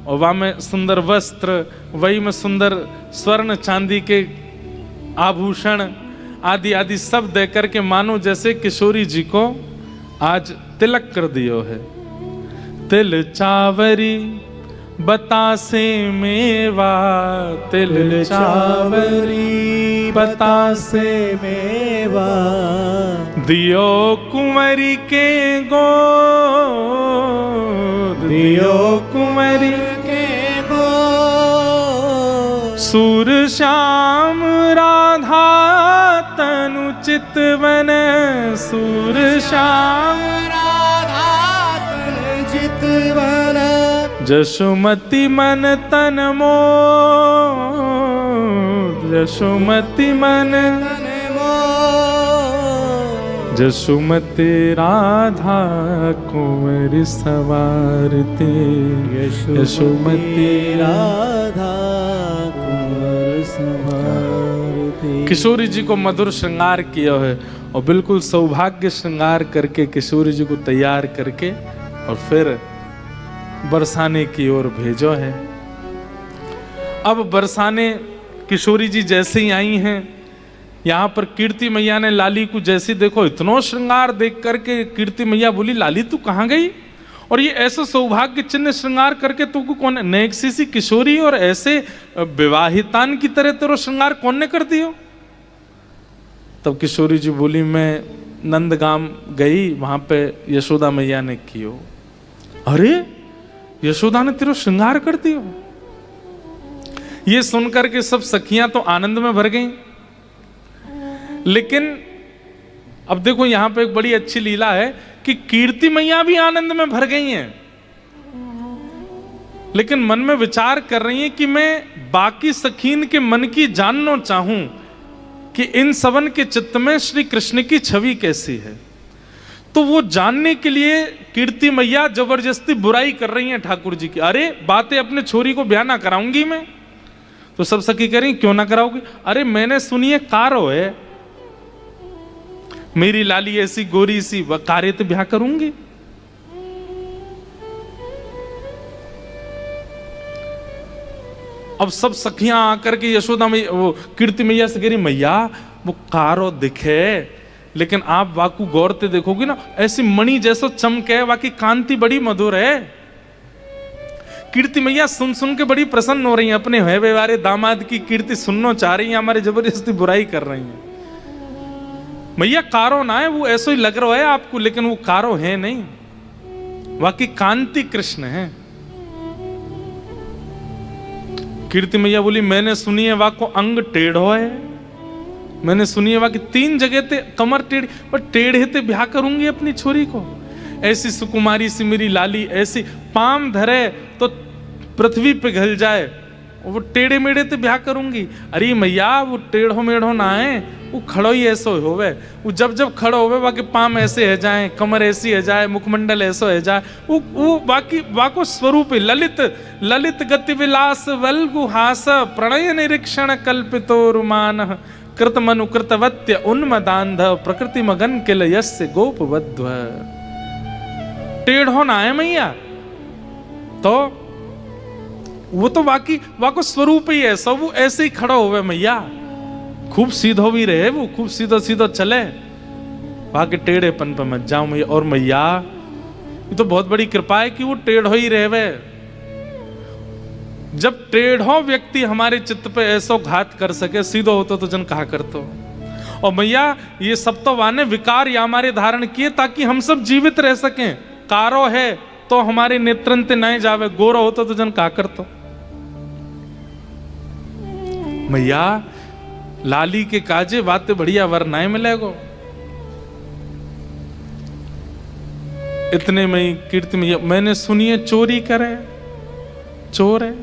A: और वहाँ में सुंदर वस्त्र, वही में सुंदर स्वर्ण चांदी के आभूषण आदि आदि सब दे करके मानो जैसे किशोरी जी को आज तिलक कर दियो है। तिल चावरी बतासे मेवा, तिल चावरी
B: बतासे मेवा,
A: दियो कुंवरी के गो, दियो कुंवरी
B: के गो,
A: सूर श्याम राधा तनु चितवन, सूर श्याम
B: राधा तन चितवन,
A: जशुमति मन तन मो, जशुमति मन
B: तन मो,
A: जशुमति राधा कुंवर सवारती, यशोमती
B: राधा कुंवर सवारती।
A: किशोरी जी को मधुर श्रृंगार किया है और बिल्कुल सौभाग्य श्रृंगार करके किशोरी जी को तैयार करके और फिर बरसाने की ओर भेजो है। अब बरसाने किशोरी जी जैसे ही आई हैं, यहाँ पर कीर्ति मैया ने लाली को जैसे देखो इतना श्रृंगार देख करके कीर्ति मैया बोली, लाली तू कहाँ गई? और ये ऐसा सौभाग्य चिन्ह श्रृंगार करके तुमको कौन, नेक्सी सी किशोरी और ऐसे विवाहितान की तरह तेरा श्रृंगार कौन ने कर दियो? तब किशोरी जी बोली, मैं नंदगाम गई, वहां पे यशोदा मैया ने कियो। अरे यशोदा ने तेरा श्रृंगार कर दियो? ये सुनकर के सब सखियां तो आनंद में भर गईं। लेकिन अब देखो यहां पे एक बड़ी अच्छी लीला है कि कीर्ति मैया भी आनंद में भर गई हैं, लेकिन मन में विचार कर रही हैं कि मैं बाकी सखीन के मन की जानना चाहूं कि इन सबन के चित्त में श्री कृष्ण की छवि कैसी है। तो वो जानने के लिए कीर्ति मैया जबरदस्ती बुराई कर रही हैं ठाकुर जी की। अरे बातें अपने छोरी को ब्याह ना कराऊंगी मैं। तो सब सखी कह रही, क्यों ना कराओगी? अरे मैंने सुनी है कारो है, मेरी लाली ऐसी गोरी सी, वह कार्य तो ब्याह करूंगी। अब सब सखियां आकर के यशोदा मैया, वो कीर्ति मैया से कह रही, मैया वो कारो दिखे, लेकिन आप वाकू गौर से देखोगे ना, ऐसी मणि जैसो चमके, वाकी कांति बड़ी मधुर है। कीर्ति मैया सुन सुन के बड़ी प्रसन्न हो रही हैं, अपने है व्यवहारे दामाद की कीर्ति सुनना चाह रही हैं, हमारे जबरदस्ती बुराई कर रही हैं। मैया कारो ना है, वो ऐसा ही लग रहा है आपको, लेकिन वो कारो है नहीं, वाकी कांति कृष्ण है। कीर्ति मैया बोली, मैंने सुनी है वाको अंग टेढ़ो है, मैंने सुनी है वाकी 3 जगह ते कमर टेढ़ी, पर टेढ़े ते ब्याह करूंगी अपनी छोरी को। ऐसी सुकुमारी सी मेरी लाली, ऐसी पाम धरे तो पृथ्वी पिघल जाए, वो टेढ़े मेढ़े ते ब्याह करूंगी। अरे मैया वो टेढ़ो मेढ़ो ना है, वो खड़ो ही ऐसो होवे, वो जब जब खड़ो होवे बाकी पाम ऐसे है जाए, कमर ऐसी है जाए, मुखमंडल ऐसो है जाए, वो बाकी वाको स्वरूप ललित ललित गति विलास वल्गुहास प्रणय निरीक्षण कल्पितो रुमान कृत मनु कृतवत्य उन्मदांध प्रकृति मगन किल यस्य गोपवध्व। टेढ़ो ना है मैया, तो वो तो वाको स्वरूप ही है, सब वो ऐसे ही खड़ा हुए मैया, खूब सीधो भी रहे, वो खूब सीधो सीधो चले, बाकी टेढ़ेपन पे मत जाओ मैया। और मैया ये तो बहुत बड़ी कृपा है कि वो टेढ़ो ही रहे। जब टेढ़ो व्यक्ति हमारे चित्त पे ऐसो घात कर सके, सीधो होतो तो जन कहा करतो। और मैया ये सब तो वाने विकार या हमारे धारण किए ताकि हम सब जीवित रह सकें। कारो है तो हमारे नेत्रंते नहीं जावे, गोरो होतो तो जन कहा करतो। मैया लाली के काजे बातें बढ़िया वर नहीं मिलेगो। इतने में ही कीर्ति मैया, मैंने सुनी है चोरी करे, चोर है,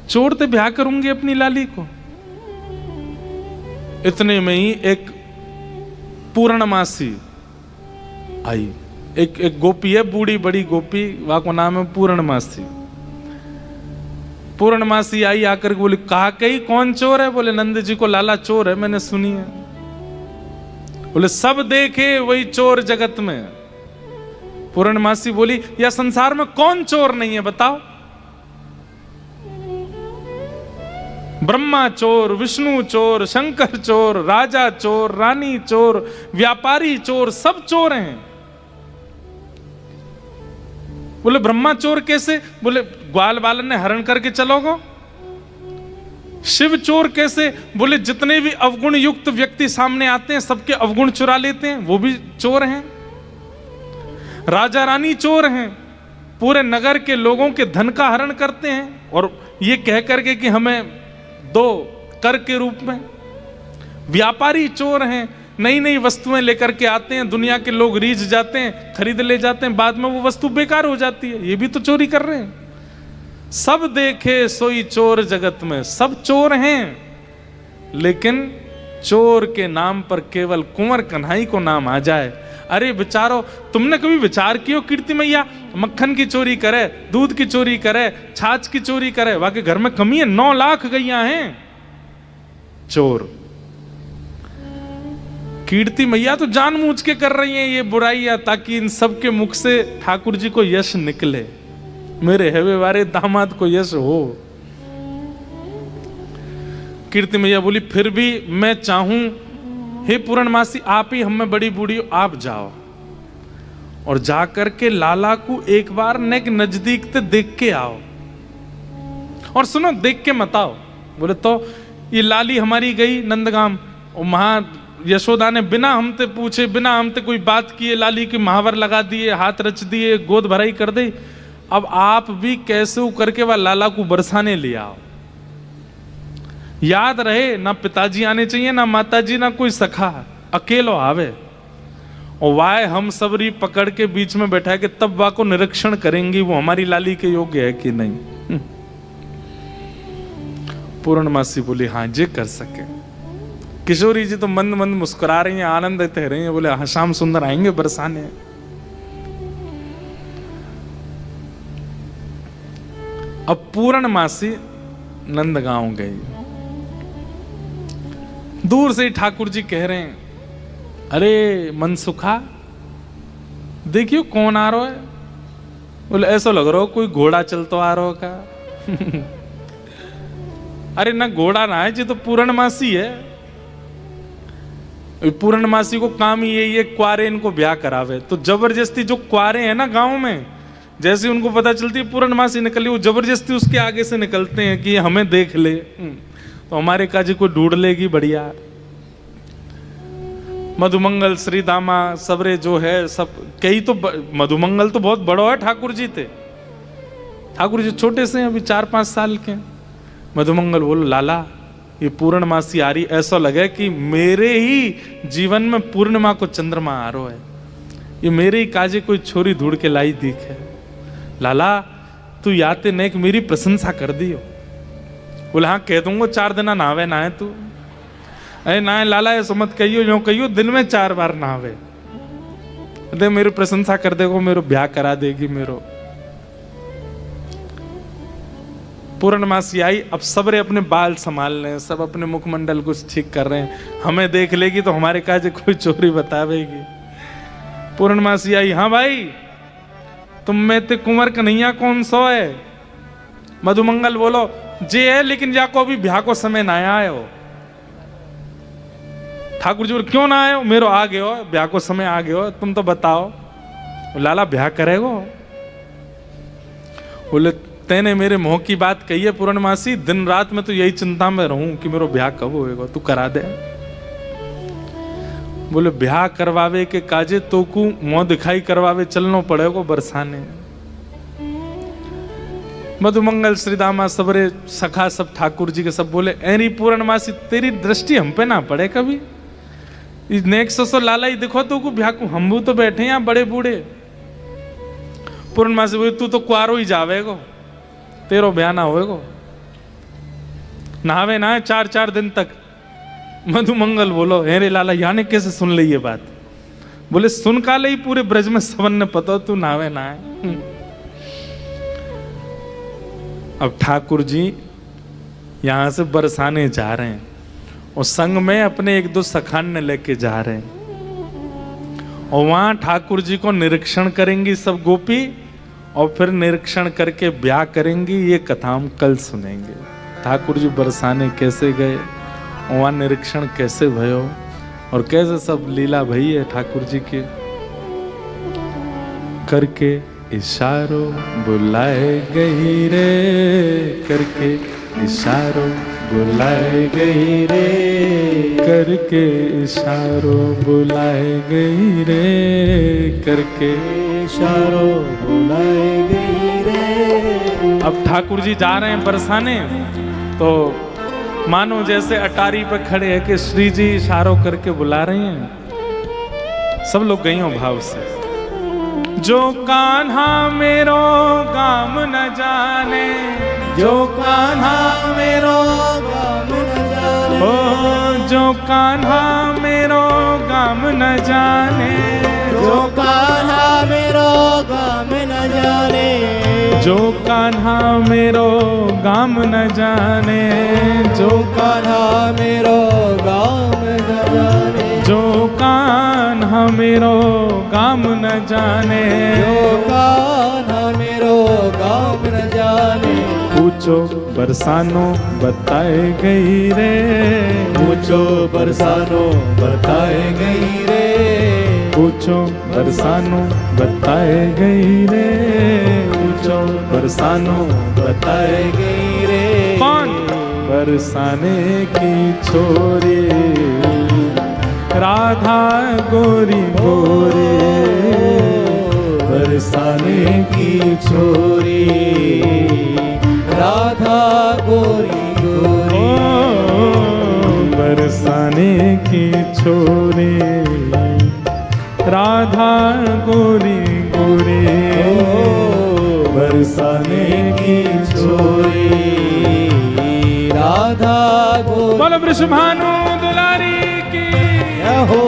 A: चोर ते ब्याह करूंगी अपनी लाली को। इतने में ही एक पूर्णमासी आई, एक गोपी है, बूढ़ी बड़ी गोपी, वहां को नाम है पूर्णमासी। पूर्णमासी आई आकर के बोली, कहा कही कौन चोर है? बोले नंद जी को लाला चोर है, मैंने सुनी है। बोले सब देखे वही चोर जगत में। पूर्णमासी बोली, या संसार में कौन चोर नहीं है बताओ? ब्रह्मा चोर, विष्णु चोर, शंकर चोर, राजा चोर, रानी चोर, व्यापारी चोर, सब चोर हैं। बोले ब्रह्मा चोर कैसे? बोले ग्वाल बालन ने हरण करके चलोगो। शिव चोर कैसे? बोले जितने भी अवगुण युक्त व्यक्ति सामने आते हैं सबके अवगुण चुरा लेते हैं, वो भी चोर हैं। राजा रानी चोर हैं, पूरे नगर के लोगों के धन का हरण करते हैं और ये कह करके कि हमें दो कर के रूप में। व्यापारी चोर हैं, नई नई वस्तुएं लेकर के आते हैं, दुनिया के लोग रीझ जाते हैं, खरीद ले जाते हैं, बाद में वो वस्तु बेकार हो जाती है, ये भी तो चोरी कर रहे हैं। सब देखे सोई चोर जगत में, सब चोर हैं, लेकिन चोर के नाम पर केवल कुंवर कन्हई को नाम आ जाए। अरे बेचारो, तुमने कभी विचार किया कीर्ति मैया मक्खन की चोरी करे, दूध की चोरी करे, छाछ की चोरी करे, वाकई घर में कमी है? 9 लाख गैया हैं चोर। कीर्ति मैया तो जानबूझ के कर रही हैं ये बुराइयां ताकि इन सब के मुख से ठाकुर जी को यश निकले, मेरे हेवे वारे दामाद को यश हो। कीर्ति मैया बोली, फिर भी मैं चाहूं, हे पूर्णमासी आप ही हमें बड़ी बूढ़ी, आप जाओ और जाकर के लाला को एक बार नेक नजदीक से देख के आओ, और सुनो देख के मत आओ। बोले तो ये लाली हमारी गई नंदगाम, और वहां यशोदा ने बिना हमसे पूछे, बिना हमसे कोई बात किए लाली की महावर लगा दिए, हाथ रच दिए, गोद भराई कर दी। अब आप भी कैसे करके वह लाला को बरसाने ले आओ। याद रहे, ना पिताजी आने चाहिए, ना माताजी, ना कोई सखा, अकेलो आवे। और वाय हम सबरी पकड़ के बीच में बैठा के तब वा को निरीक्षण करेंगी वो हमारी लाली के योग्य है कि नहीं। पूर्णमासी बोली, हाँ जे कर सके। किशोरी जी तो मंद मंद मुस्कुरा रही हैं, आनंद लेते रही हैं। बोले हाँ श्याम सुंदर आएंगे बरसाने। अब पूर्णमासी नंदगांव गई। दूर से ठाकुर जी कह रहे हैं, अरे मनसुखा देखियो कौन आ रहा है। बोले ऐसा लग रहा हो कोई घोड़ा चलतो आ रहा का। अरे ना घोड़ा ना है जी, तो पूर्णमासी है। पूर्णमासी को काम ही ये क्वारे इनको ब्याह करावे, तो जबरदस्ती जो क्वारे हैं ना गांव में, जैसे उनको पता चलती है पूर्णमासी निकली, वो जबरदस्ती उसके आगे से निकलते हैं कि हमें देख ले, तो हमारे काजी को ढूंढ लेगी बढ़िया। मधुमंगल श्रीदामा सबरे जो है सब कई, तो मधुमंगल तो बहुत बड़ा है, ठाकुर जी थे। ठाकुर जी छोटे से हैं, अभी 4-5 साल के। मधुमंगल बोलो लाला ये पूर्णमासी आ रही, ऐसा लगे कि मेरे ही जीवन में पूर्णिमा को चंद्रमा आ रहा है, ये मेरे ही काजे कोई छोरी ढूंढ के लाई दिख है। लाला तू याते नेक मेरी प्रशंसा कर दियो। बोले हाँ कह दूंगा, 4 दिन नहावे ना है तू। अरे ना है लाला ऐसा मत कहियो, यो कहियो दिन में 4 बार नहावे, दे मेरी प्रशंसा कर देगो, मेरो ब्याह करा देगी मेरो। पूर्णमासी आई, अब सबरे अपने बाल संभाल रहे हैं, सब अपने मुखमंडल कुछ ठीक कर रहे हैं। हमें देख लेगी तो हमारे काजे कोई चोरी बतावेगी। पूर्णमासी आई, हाँ भाई तुम में ते कुंवर कन्हैया कौन सो है? मधुमंगल बोलो जे है, लेकिन जाको अभी ब्याह को समय ना आए हो। ठाकुर जी बोले क्यों ना आए हो? मेरो आ गए हो, ब्याह को समय आ गए हो, तुम तो बताओ। लाला ब्याह करेगो? बोले तेने मेरे मोह की बात कही है पूर्णमासी, दिन रात में तो यही चिंता में रहूं कि मेरो ब्याह कब होएगा, तू करा दे। बोले ब्याह करवावे के काजे तो को मुंह दिखाई करवावे चलना पड़ेगा बरसाने। मधुमंगल श्रीदामा सबरे सखा सब ठाकुर जी के सब बोले एरी पूर्णमासी तेरी दृष्टि हम पे ना पड़े कभी। नेक्स्ट सो लाला ही देखो तो को ब्याह को, हम तो बैठे हैं बड़े बूढ़े। पूर्णमासी बोले तू तो कुआरो ही जावेगो, तेरो ब्याह ना होएगो, नहावे ना है 4-4 दिन तक। मधुमंगल बोलो हेरे लाला याने कैसे सुन ली ये बात? बोले सुन का ले पूरे ब्रज में सबन ने पता तू नहावे ना है। अब ठाकुर जी यहाँ से बरसाने जा रहे हैं और संग में अपने एक दो सखान लेके जा रहे हैं और वहां ठाकुर जी को निरीक्षण करेंगी सब गोपी और फिर निरीक्षण करके ब्याह करेंगी। ये कथा हम कल सुनेंगे। ठाकुर जी बरसाने कैसे गए, वहां निरीक्षण कैसे भयो और कैसे सब लीला भई है ठाकुर जी के। करके इशारों बुलाए गई रे, करके इशारों बुलाए गई रे, करके इशारों बुलाए गई रे, करके
B: इशारों बुलाए गई रे।
A: अब ठाकुर जी जा रहे हैं बरसाने, तो मानो जैसे अटारी पर खड़े हैं कि श्री जी इशारों करके बुला रहे हैं। सब लोग गई हो भाव से। जो कान्हा मेरो गाम न जाने,
B: जो कान्हा मेरो गाम न जाने,
A: ओ जो कान्हा मेरो गाम न जाने,
B: जो कान्हा मेरो गाम न जाने,
A: जो कान्हा मेरो गाम न जाने,
B: जो कान्हा मेरो गाम न जाने,
A: जो कान्हा मेरो गाम न जाने,
B: जो कान्हा मेरो गाम न जाने।
A: पूछो बरसानो बताए गई रे,
B: पूछो बरसानो बताए गई रे,
A: पूछो बरसानो बताए गई रे,
B: पूछो बरसानो बताए गई रे।
A: कौन? बरसाने की छोरी राधा गोरी गोरी,
B: बरसाने की छोरी राधा गोरी गोरी,
A: बरसाने की छोरी राधा गोरी गोरी,
B: बरसाने की छोरी राधा गोरी।
A: बोलो वृषभानु दुलारी की
B: हो।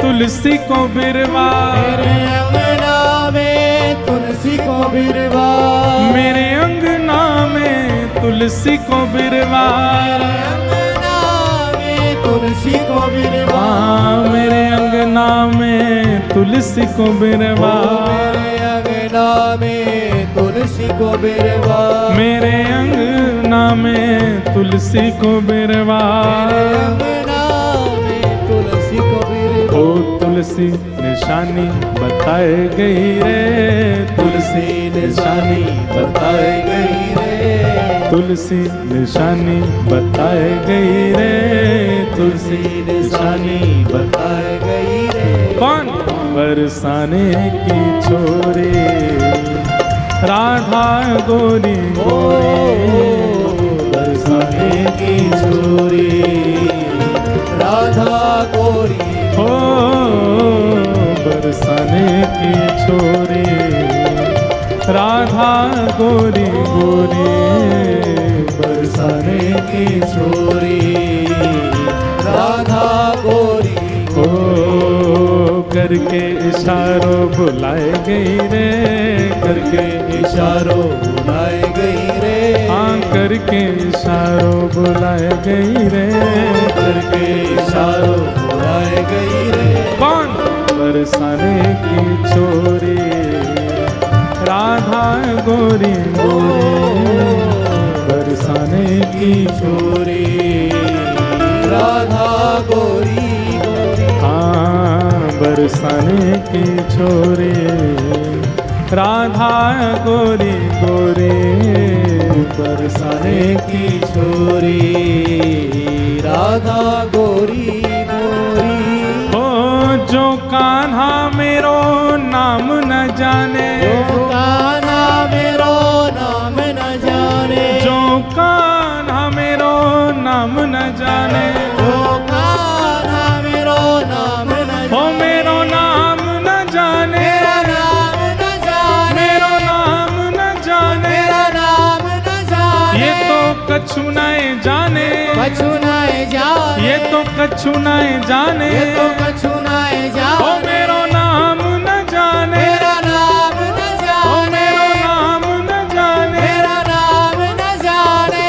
A: तुलसी को बिरवा,
B: मेरे अंगना में तुलसी को बिरवा,
A: मेरे अंगना में तुलसी को बिरवा,
B: मेरे अंगना में तुलसी को बिरवा,
A: मेरे अंगना में तुलसी को बिरवा,
B: मेरे अंगना में तुलसी को बिरवा,
A: मेरे अंगना में तुलसी को बिरवा,
B: मेरे अंगना में तुलसी को बिरवा।
A: ओ तुलसी निशानी बताए गई रे,
B: तुलसी निशानी बताए गई रे,
A: तुलसी निशानी बताए गई रे,
B: तुलसी निशानी बताए गई रे।
A: कौन? बरसाने की छोरी राधा गोरी गोरी,
B: बरसाने की छोरी राधा गोरी,
A: हो बरसाने की छोरी राधा गोरी गोरी,
B: बरसाने की छोरी राधा गोरी,
A: हो करके इशारों बुलाए गई रे,
B: करके इशारों बुलाए गई रे,
A: हाँ करके इशारों बुलाए गई रे,
B: करके इशारों बुलाए गई रे।
A: कौन? बरसाने की छोरी राधा गोरी गोरी, बरसाने की
B: छोरी राधा गोरी गोरी,
A: हाँ बरसाने की छोरी राधा गोरी गोरी
B: बरसाने की छोरी राधा गोरी गोरी।
A: हो जो कान्हा मेरो नाम न जाने
B: जो कान्हा मेरो नाम न जाने
A: जो कान्हा मेरो नाम न जाने
B: जो कान्हा मेरो नाम न
A: हो मेरो नाम न जाने
B: मेरा नाम न जाने
A: मेरो नाम न जाने
B: मेरा नाम न जाने
A: ये तो कछु नहीं जाने
B: कछु नहीं जाने
A: ये तो कछु नहीं जाने
B: ये तो कछु नहीं
A: ओ
B: जाने
A: मेरो नाम न जाने
B: मेरा नाम न
A: ओ
B: जाने
A: मेरो नाम न जाने
B: मेरा नाम न जाने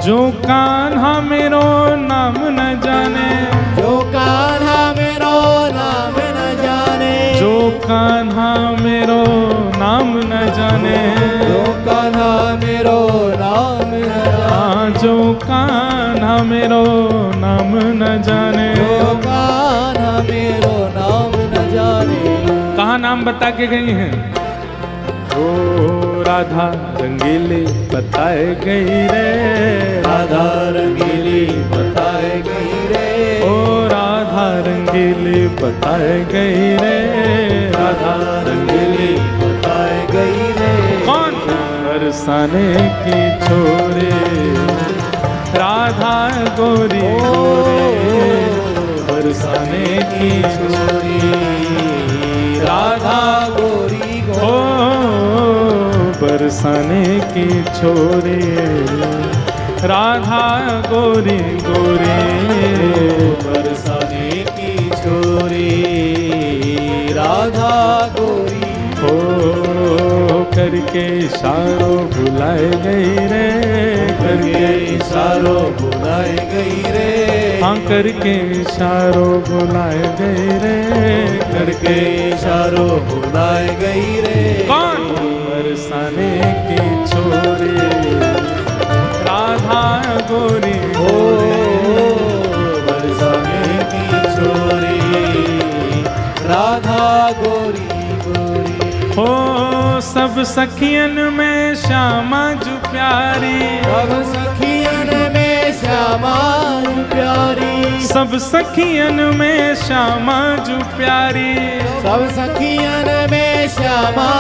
A: जो कान्हा मेरो नाम न जाने
B: जो कान्हा मेरो नाम न जाने
A: जो कान्हा मेरो नाम न जाने
B: जो कान्हा मेरो नाम न जाने
A: हाँ जो कान्हा मेरो नाम न जाने
B: जो कान्हा मेरो नाम न जाने।
A: कहाँ नाम बता के गई हैं ओ राधा रंगीली बताए गई रे
B: राधा रंगीली बताए गई रे
A: ओ राधा रंगीली बताए गई रे राधा
B: रंगीली बताए गई रे।
A: कौन बरसाने की छोरी राधा गोरी गोरी बरसाने की छोरी
B: राधा गोरी
A: ओ बरसाने की छोरी राधा गोरी गोरी
B: बरसाने की छोरी राधा गोरी
A: हो करके इशारों बुलाए गई रे
B: करके इशारों बुलाए गई रे
A: हाँ करके इशारों बुलाए गई रे
B: करके इशारों बुलाए गई रे।
A: कौन बरसाने की छोरी राधा गोरी
B: ओ बरसाने की छोरी राधा गोरी गोरी।
A: हो सब सखियन में श्यामा जो प्यारी
B: सब सखियन में श्यामा जो प्यारी
A: सब सखियन में श्यामा जो प्यारी
B: सब सखियन में श्यामा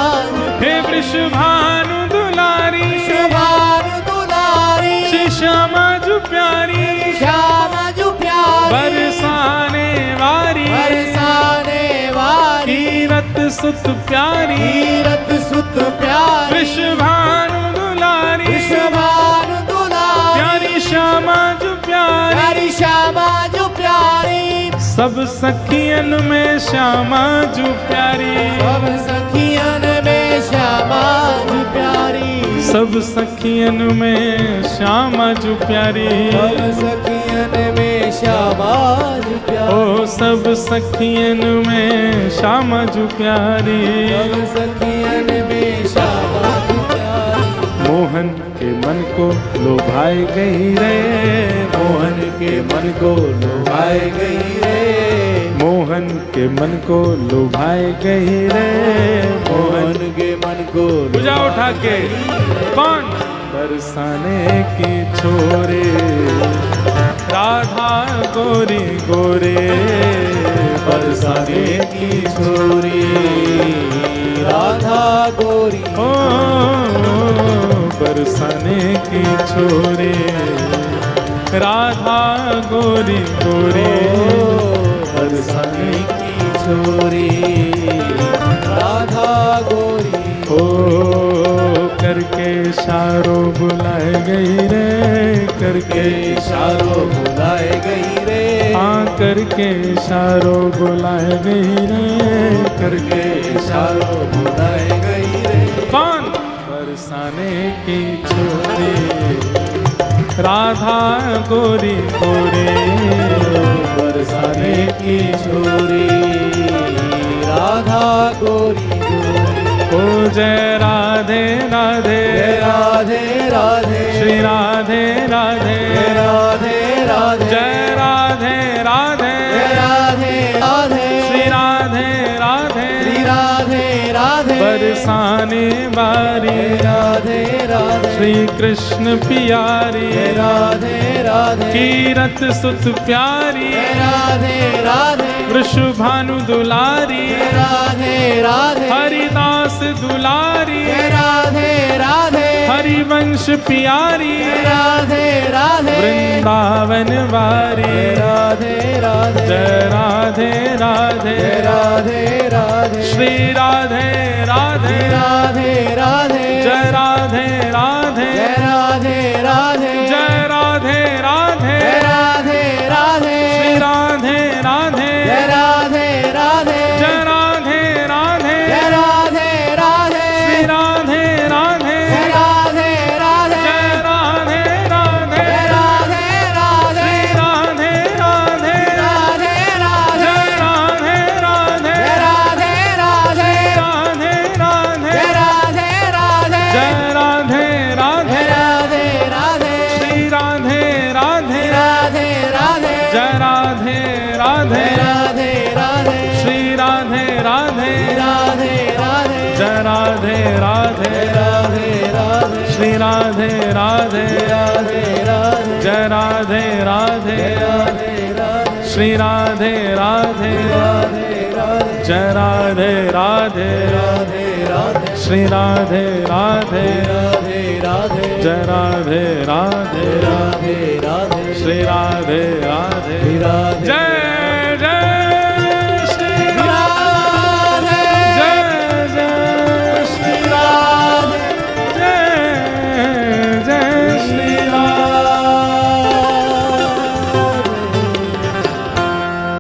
A: हे वृषभानु दुलारी
B: शुभानु दुलारी
A: श्री श्यामा जो प्यारी
B: श्यामा जो प्यारी
A: बरसाने वारी
B: बरसाने वारी
A: कीरत सुत प्यारी
B: तीरथ सुत प्यारी
A: वृषभानु दुलारी
B: शुभानु दुलारी
A: प्यारी श्यामा जो प्यारी
B: प्यारी श्यामा जो प्यारी
A: सब सखियन में श्यामा जो प्यारी
B: सब सखियन में श्यामा जो प्यारी
A: सब सखियन में श्यामा जो प्यारी
B: सब सखियन में श्यामा जो प्यारी
A: ओ सब सखियन में श्यामा जो प्यारी
B: सब सखियन में श्यामा जो प्यारी
A: मोहन के मन को लोभाए गई रे
B: मोहन के मन को लुभाए गई रे
A: मोहन के मन को लुभाए गई रे
B: मोहन के मन को
A: बुझा उठा के कौन बरसाने की छोरी राधा गोरी गोरी
B: बरसाने की छोरी राधा गोरी
A: ओ बरसाने की छोरी राधा गोरी गोरी
B: बरसाने की छोरी राधा गोरी
A: ओ करके इशारों बुलाए गई रे करके
B: इशारों बुलाए गई रे
A: हाँ करके इशारों बुलाए गई रे
B: करके इशारों बुलाए गई रे
A: कौन बरसाने की छोरी राधा गोरी गोरी
B: बरसाने की छोरी राधा गोरी गोरी
A: ओ जय राधे राधे
B: जय राधे राधे
A: श्री राधे राधे
B: जय राधे राधे
A: जय राधे राधे
B: जय राधे राधे
A: श्री राधे बारी,
B: राधे राधे
A: श्री कृष्ण पियारी,
B: राधे राधे
A: कीरत सुत प्यारी,
B: राधे राधे
A: वृषभानु दुलारी,
B: राधे राधे
A: हरिदास दुलारी,
B: राधे राधे
A: हरिवंश पियारी,
B: राधे राधे
A: वृंदावन वारी,
B: राधे राधे
A: जय राधे राधे
B: राधे राधे
A: श्री राधे राधे
B: राधे राधे
A: जय राधे राधे
B: राधे राधे
A: जय राधे राधे
B: राधे राधे
A: श्री राधे राधे
B: राधे राधे
A: जय राधे राधे
B: राधे राधे
A: श्री राधे राधे
B: राधे राधे
A: जय राधे राधे
B: राधे राधे
A: श्री राधे राधे
B: राधे राधे
A: जय राधे राधे
B: राधे राधे
A: राधे राधे
B: राधे राधे
A: जय राधे राधे
B: राधे राधे
A: श्री राधे राधे
B: राधे राधे
A: जय राधे राधे
B: राधे राधे
A: श्री राधे राधे
B: राधे राधे
A: जय राधे राधे
B: राधे राधे
A: श्री राधे राधे
B: राधे राधे
A: जय राधे राधे
B: राधे राधे
A: श्री राधे राधे
B: राधे राधे
A: जय राधे राधे
B: राधे राधे
A: श्री राधे राधे
B: राधे राधे
A: जय राधे राधे
B: राधे राधे
A: श्री राधे राधे
B: राधे
A: जय